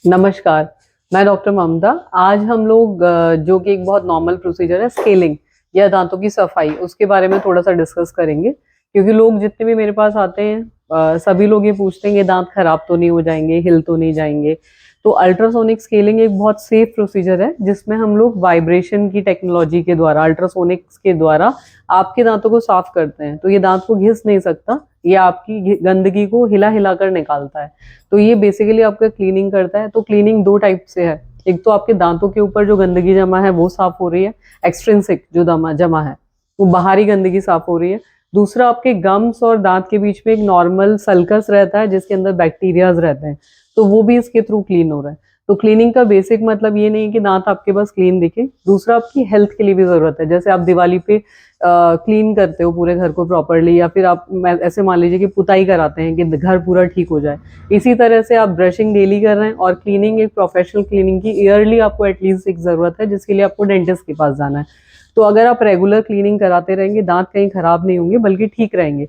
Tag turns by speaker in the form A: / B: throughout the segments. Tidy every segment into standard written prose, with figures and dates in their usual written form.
A: नमस्कार, मैं डॉक्टर ममता। आज हम लोग जो कि एक बहुत नॉर्मल प्रोसीजर है, स्केलिंग या दांतों की सफाई, उसके बारे में थोड़ा सा डिस्कस करेंगे। क्योंकि लोग जितने भी मेरे पास आते हैं सभी लोग ये पूछते हैं कि दांत खराब तो नहीं हो जाएंगे, हिल तो नहीं जाएंगे। तो अल्ट्रासोनिक स्केलिंग एक बहुत सेफ प्रोसीजर है जिसमें हम लोग वाइब्रेशन की टेक्नोलॉजी के द्वारा, अल्ट्रासोनिक्स के द्वारा आपके दांतों को साफ करते हैं। तो ये दांत को घिस नहीं सकता, ये आपकी गंदगी को हिला हिला कर निकालता है। तो ये बेसिकली आपका क्लीनिंग करता है। तो क्लीनिंग दो टाइप से है। एक तो आपके दांतों के ऊपर जो गंदगी जमा है वो साफ हो रही है, एक्सट्रिंसिक जो जमा है वो बाहरी गंदगी साफ हो रही है। दूसरा, आपके गम्स और दांत के बीच में एक नॉर्मल सल्कस रहता है जिसके अंदर बैक्टीरियाज रहते हैं, तो वो भी इसके थ्रू क्लीन हो रहा है। तो क्लीनिंग का बेसिक मतलब ये नहीं कि दांत आपके पास क्लीन दिखे। दूसरा, आपकी हेल्थ के लिए भी जरूरत है। जैसे आप दिवाली पे क्लीन करते हो पूरे घर को प्रॉपरली, या फिर आप ऐसे मान लीजिए कि पुताई कराते हैं कि घर पूरा ठीक हो जाए। इसी तरह से आप ब्रशिंग डेली कर रहे हैं, और क्लीनिंग एक प्रोफेशनल क्लीनिंग की ईयरली आपको एटलीस्ट एक जरूरत है, जिसके लिए आपको डेंटिस्ट के पास जाना है। तो अगर आप रेगुलर क्लीनिंग कराते रहेंगे, दांत कहीं खराब नहीं होंगे बल्कि ठीक रहेंगे।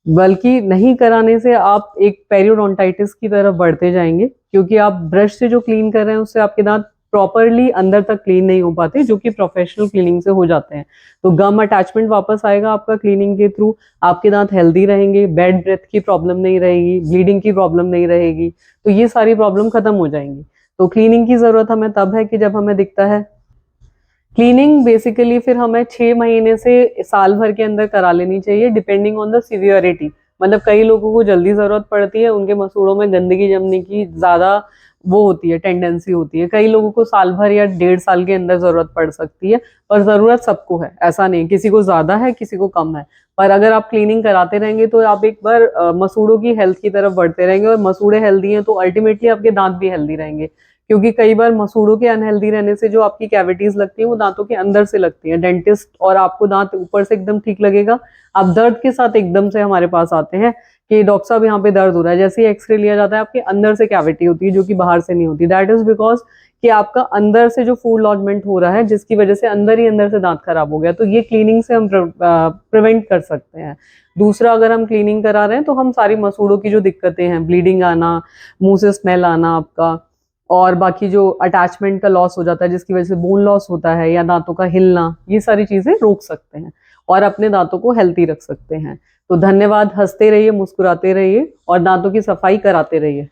A: बल्कि नहीं कराने से आप एक पेरियोडोंटाइटिस की तरफ बढ़ते जाएंगे, क्योंकि आप ब्रश से जो क्लीन कर रहे हैं उससे आपके दांत प्रॉपरली अंदर तक क्लीन नहीं हो पाते, जो कि प्रोफेशनल क्लीनिंग से हो जाते हैं। तो गम अटैचमेंट वापस आएगा आपका क्लीनिंग के थ्रू, आपके दांत हेल्दी रहेंगे, बैड ब्रेथ की प्रॉब्लम नहीं रहेगी, ब्लीडिंग की प्रॉब्लम नहीं रहेगी। तो ये सारी प्रॉब्लम खत्म हो जाएंगी। तो क्लीनिंग की जरूरत हमें तब है कि जब हमें दिखता है। क्लीनिंग बेसिकली फिर हमें 6 महीने से साल भर के अंदर करा लेनी चाहिए, डिपेंडिंग ऑन द सीवियरिटी। मतलब कई लोगों को जल्दी जरूरत पड़ती है, उनके मसूड़ों में गंदगी जमने की ज्यादा वो होती है, टेंडेंसी होती है। कई लोगों को साल भर या 1.5 साल के अंदर जरूरत पड़ सकती है। पर जरूरत सबको है, ऐसा नहीं, किसी को ज्यादा है किसी को कम है। पर अगर आप क्लीनिंग कराते रहेंगे तो आप एक बार मसूड़ों की हेल्थ की तरफ बढ़ते रहेंगे, और मसूड़े हेल्दी हैं तो अल्टीमेटली आपके दांत भी हेल्दी रहेंगे। क्योंकि कई बार मसूड़ों के अनहेल्दी रहने से जो आपकी कैविटीज लगती है वो दांतों के अंदर से लगती है। डेंटिस्ट और आपको दांत ऊपर से एकदम ठीक लगेगा, आप दर्द के साथ एकदम से हमारे पास आते हैं कि डॉक्टर साहब यहाँ पे दर्द हो रहा है। जैसे ही एक्सरे लिया जाता है आपके अंदर से कैविटी होती है जो कि बाहर से नहीं होती। दैट इज बिकॉज कि आपका अंदर से जो फूड लॉजमेंट हो रहा है, जिसकी वजह से अंदर ही अंदर से दांत खराब हो गया। तो ये क्लीनिंग से हम प्रिवेंट कर सकते हैं। दूसरा, अगर हम क्लीनिंग करा रहे हैं तो हम सारी मसूड़ों की जो दिक्कतें हैं, ब्लीडिंग आना, मुंह से स्मेल आना आपका, और बाकी जो अटैचमेंट का लॉस हो जाता है जिसकी वजह से बोन लॉस होता है, या दांतों का हिलना, ये सारी चीजें रोक सकते हैं और अपने दांतों को हेल्थी रख सकते हैं। तो धन्यवाद, हंसते रहिए, मुस्कुराते रहिए और दांतों की सफाई कराते रहिए।